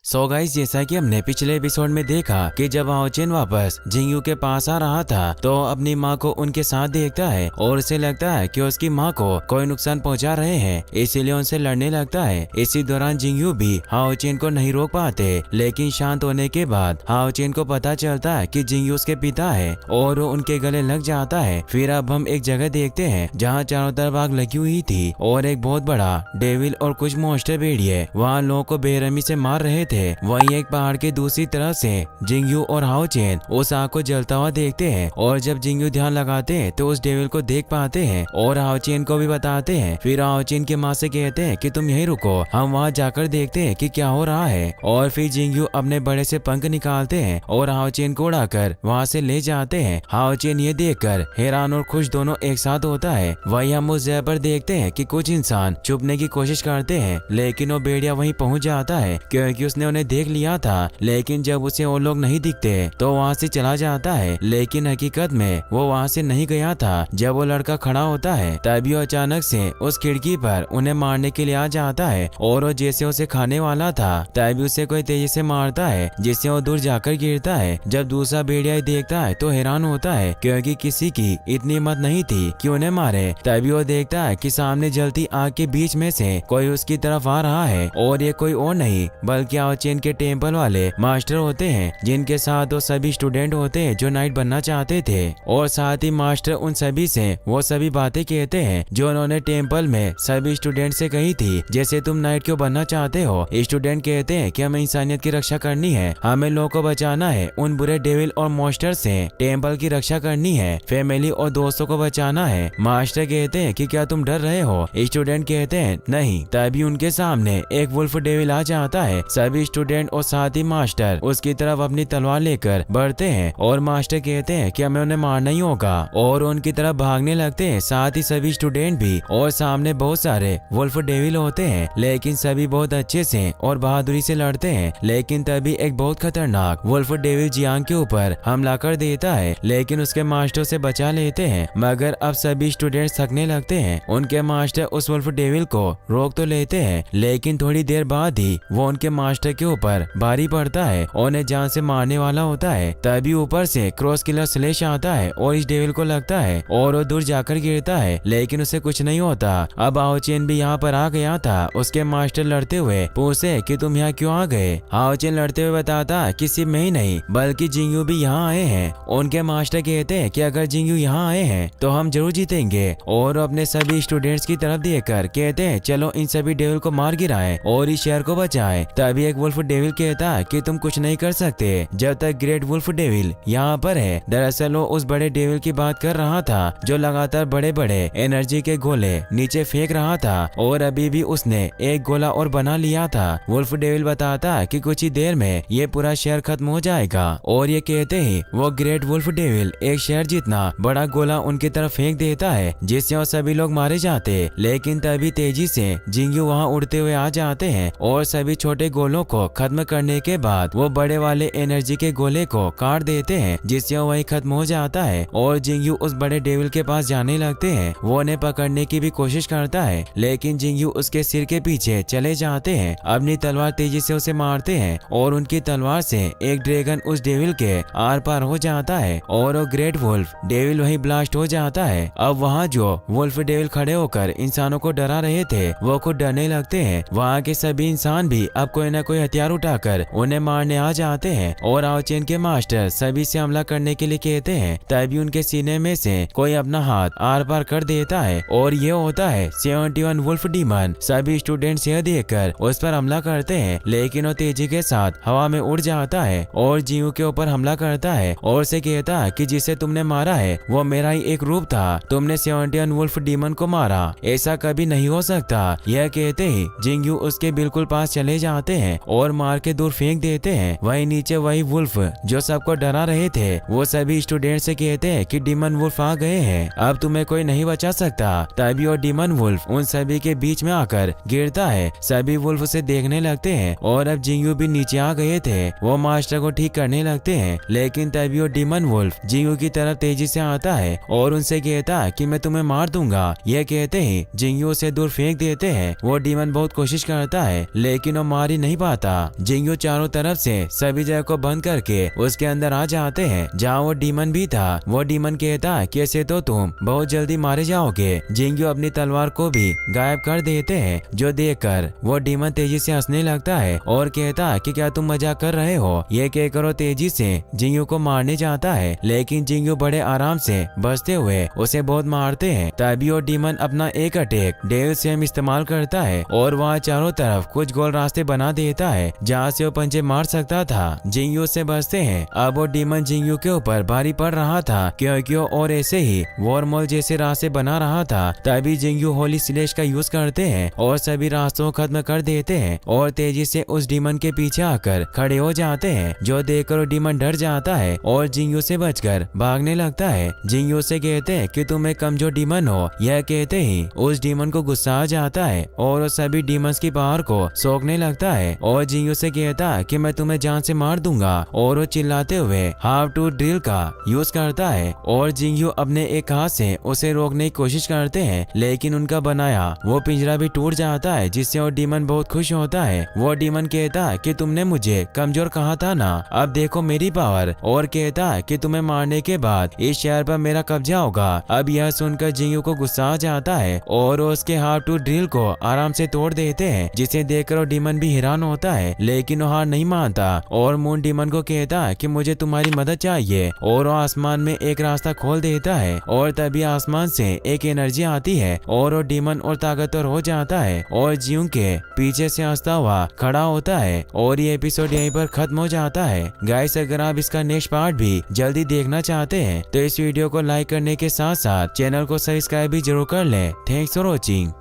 So guys, जैसा कि हमने पिछले एपिसोड में देखा कि जब हाओचेन वापस जिंगयू के पास आ रहा था तो अपनी माँ को उनके साथ देखता है और उसे लगता है कि उसकी माँ को कोई नुकसान पहुंचा रहे हैं, इसीलिए उनसे लड़ने लगता है। इसी दौरान जिंगयू भी हाओचेन को नहीं रोक पाते, लेकिन शांत होने के बाद हाओचेन को पता चलता है कि जिंगयू उसके पिता है और वो उनके गले लग जाता है। फिर अब हम एक जगह देखते हैं जहाँ चारों तरफ आग लगी हुई थी और एक बहुत बड़ा डेविल और कुछ मॉन्स्टर भेड़िए वहाँ लोगों को बेरहमी से मार रहे थे। वहीं एक पहाड़ के दूसरी तरफ से जिंगयू और हाओचेन उस आग को जलता हुआ देखते हैं और जब जिंगयू ध्यान लगाते हैं तो उस डेविल को देख पाते हैं और हाओचेन को भी बताते हैं। फिर हाओचेन की माँ से कहते हैं कि तुम यहीं रुको, हम वहाँ जाकर देखते हैं कि क्या हो रहा है। और फिर जिंगयू अपने बड़े से पंख निकालते हैं और हाओचेन को उड़ाकर वहाँ से ले जाते हैं। हाओचेन ये देखकर हैरान और खुश दोनों एक साथ होता है। वहीं हम उस जगह पर देखते हैं कि कुछ इंसान छुपने की कोशिश करते हैं, लेकिन वो भेड़िया वहीं पहुंच जाता है क्योंकि उसने उन्हें देख लिया था। लेकिन जब उसे वो लोग नहीं दिखते तो वहाँ से चला जाता है, लेकिन हकीकत में वो वहाँ से नहीं गया था। जब वो लड़का खड़ा होता है तभी वो अचानक से उस खिड़की पर उन्हें मारने के लिए आ जाता है और वो जैसे उसे खाने वाला था तभी उसे कोई तेजी से मारता है जिससे वो दूर जाकर गिरता है। जब दूसरा भेड़िया देखता है तो हैरान होता है क्योंकि किसी की इतनी हिम्मत नहीं थी कि उन्हें मारे। तभी वो देखता है कि सामने जलती आग के बीच में से कोई उसकी तरफ आ रहा है और ये कोई और नहीं बल्कि हाओचेन के टेम्पल वाले मास्टर होते हैं, जिनके साथ वो सभी स्टूडेंट होते हैं जो नाइट बनना चाहते थे। और साथ ही मास्टर उन सभी से वो सभी बातें कहते हैं जो उन्होंने टेम्पल में सभी स्टूडेंट से कही थी, जैसे तुम नाइट क्यों बनना चाहते हो। स्टूडेंट कहते हैं कि हमें इंसानियत की रक्षा करनी है, हमें लोगों को बचाना है उन बुरे डेविल और मॉन्स्टर से, टेम्पल की रक्षा करनी है, फैमिली और दोस्तों को बचाना है। मास्टर कहते हैं कि क्या तुम डर रहे हो। स्टूडेंट कहते हैं नहीं। तभी उनके सामने एक वुल्फ डेविल आ जाता है। सभी स्टूडेंट और साथ ही मास्टर उसकी तरफ अपनी तलवार लेकर बढ़ते हैं और मास्टर कहते हैं कि हमें उन्हें मारना ही होगा और उनकी तरफ भागने लगते हैं। साथ ही सभी स्टूडेंट भी और सामने बहुत सारे वुल्फ डेविल होते हैं, लेकिन सभी बहुत अच्छे से और बहादुरी से लड़ते हैं। लेकिन तभी एक बहुत खतरनाक वुल्फ डेविल जियांग के ऊपर हमला कर देता है, लेकिन उसके मास्टर से बचा लेते हैं। मगर अब सभी स्टूडेंट थकने लगते हैं। उनके मास्टर उस वुल्फ डेविल को रोक तो लेते हैं, लेकिन थोड़ी देर बाद ही वो उनके मास्टर के ऊपर भारी पड़ता है और उन्हें जान से मारने वाला होता है। तभी ऊपर से क्रॉस किलर स्लेश आता है और इस डेविल को लगता है और वो दूर जाकर गिरता है, लेकिन उसे कुछ नहीं होता। अब हाओचेन भी यहाँ पर आ गया था। उसके मास्टर लड़ते हुए पूछे कि तुम यहाँ क्यों आ गए। हाओचेन लड़ते हुए बताता कि सिर्फ मैं ही नहीं बल्कि जिंगयू भी यहाँ आए हैं। उनके मास्टर कहते हैं कि अगर जिंगयू यहाँ आए हैं तो हम जरूर जीतेंगे और अपने सभी स्टूडेंट्स की तरफ देखकर कहते हैं चलो इन सभी डेविल को मार गिराएं और इस शहर को बचाएं। तभी एक वुल्फ डेविल कहता है कि तुम कुछ नहीं कर सकते जब तक ग्रेट वुल्फ डेविल यहाँ पर है। दरअसल वो उस बड़े डेविल की बात कर रहा था जो लगातार बड़े बड़े एनर्जी के गोले नीचे फेंक रहा था और अभी भी उसने एक गोला और बना लिया था। वुल्फ डेविल बताता कि कुछ ही देर में ये पूरा शहर खत्म हो जाएगा और ये कहते ही वो ग्रेट वुल्फ डेविल एक शहर जितना बड़ा गोला उनकी तरफ फेंक देता है जिससे वो सभी लोग मारे जाते। लेकिन तभी तेजी से जिंगयू वहाँ उड़ते हुए आ जाते हैं और सभी छोटे गोलों को खत्म करने के बाद वो बड़े वाले एनर्जी के गोले को काट देते हैं जिससे वही खत्म हो जाता है और जिंगयू उस बड़े डेविल के पास जाने लगते हैं। वो उन्हें पकड़ने की भी कोशिश करता है, लेकिन जिंगयू उसके सिर के पीछे चले जाते हैं। अपनी तलवार तेजी से उसे मारते हैं और उनकी तलवार से एक ड्रैगन उस डेविल के आर पार हो जाता है और वो ग्रेट वुल्फ डेविल वही ब्लास्ट हो जाता है। अब वहाँ जो वुल्फ डेविल खड़े होकर इंसानों को डरा रहे थे वो खुद डरने लगते हैं। वहाँ के सभी इंसान भी अब कोई न कोई हथियार उठाकर उन्हें मारने आ जाते हैं और हाओचेन के मास्टर सभी से हमला करने के लिए कहते हैं। तभी उनके सीने में से कोई अपना हाथ आर पार कर देता है और ये होता है 71 वुल्फ डीमन। सभी स्टूडेंट्स यह देखकर उस पर हमला करते हैं, लेकिन वो तेजी के साथ हवा में उड़ जाता है और जिंगयू के ऊपर हमला करता है और उसे कहता है कि जिसे तुमने मारा है वो मेरा ही एक रूप था, तुमने 71 वुल्फ डीमन को मारा, ऐसा कभी नहीं हो सकता। यह कहते ही जिंगयू उसके बिल्कुल पास चले जाते हैं और मार के दूर फेंक देते हैं। वहीं नीचे वही वुल्फ जो सबको डरा रहे थे वो सभी स्टूडेंट से कहते हैं कि डीमन वुल्फ आ गए हैं, अब तुम्हें कोई नहीं बचा सकता। तभी वो डीमन वुल्फ उन सभी के बीच में आकर गिरता है। सभी वुल्फ उसे देखने लगते हैं और अब जिंगयू भी नीचे आ गए थे। वो मास्टर को ठीक करने लगते हैं, लेकिन तभी वो डीमन वुल्फ जिंगयू की तरफ तेजी से आता है और उनसे कहता है कि मैं तुम्हें मार दूंगा। यह कहते ही जिंगयू उसे दूर फेंक देते हैं। वो डीमन बहुत कोशिश करता है लेकिन वो मार ही नहीं पाता। पाता। जिंगयू चारों तरफ से सभी जगह को बंद करके उसके अंदर आ जाते हैं जहाँ वो डीमन भी था। वो डीमन कहता है कि ऐसे तो तुम बहुत जल्दी मारे जाओगे। जिंगयू अपनी तलवार को भी गायब कर देते हैं, जो देखकर वो डीमन तेजी से हंसने लगता है और कहता है कि क्या तुम मजाक कर रहे हो। ये कहकर वो तेजी से जिंगयू को मारने जाता है, लेकिन जिंगयू बड़े आराम से बचते हुए उसे बहुत मारते हैं। तभी वो डीमन अपना एक अटैक डेविल सेम इस्तेमाल करता है और वहाँ चारों तरफ कुछ गोल रास्ते बना देता है जहाँ से वो पंचे मार सकता था। जिंगयू से बचते हैं। अब वो डीमन जिंगयू के ऊपर भारी पड़ रहा था क्योंकि वो और ऐसे ही वॉर्महोल जैसे रास्ते बना रहा था। तभी जिंगयू होली स्लेश का यूज करते हैं और सभी रास्तों को खत्म कर देते हैं और तेजी से उस डीमन के पीछे आकर खड़े हो जाते हैं, जो देखकर वो डीमन डर जाता है और जिंगयू से बचकर भागने लगता है। जिंगयू से कहते हैं कि तुम एक कमजोर डीमन हो। यह कहते ही उस डीमन को गुस्सा आ जाता है और वो सभी डीमंस की पावर को सोखने लगता है और जिंगयू से कहता है कि मैं तुम्हें जान से मार दूंगा। और वो चिल्लाते हुए हाउ टू ड्रिल का यूज करता है और जिंगयू अपने एक हाथ से उसे रोकने की कोशिश करते हैं, लेकिन उनका बनाया वो पिंजरा भी टूट जाता है, जिससे वो डीमन बहुत खुश होता है। वो डीमन कहता है कि तुमने मुझे कमजोर कहा था ना, अब देखो मेरी पावर। और कहता है कि तुम्हें मारने के बाद इस शहर पर मेरा कब्जा होगा। अब यह सुनकर जिंगयू को गुस्सा आ जाता है और उसके हाउ टू ड्रिल को आराम से तोड़ देते हैं, जिसे देखकर वो डीमन भी हैरान होता है, लेकिन वो हार नहीं मानता और मून डीमन को कहता है कि मुझे तुम्हारी मदद चाहिए। और वो आसमान में एक रास्ता खोल देता है और तभी आसमान से एक एनर्जी आती है और वो डीमन और ताकतवर हो जाता है और जिंगयू के पीछे से हंसता हुआ खड़ा होता है। और ये एपिसोड यहीं पर खत्म हो जाता है। गाइस, अगर आप इसका नेक्स्ट पार्ट भी जल्दी देखना चाहते हैं तो इस वीडियो को लाइक करने के साथ साथ चैनल को सब्सक्राइब भी जरूर कर लें। Thanks for watching.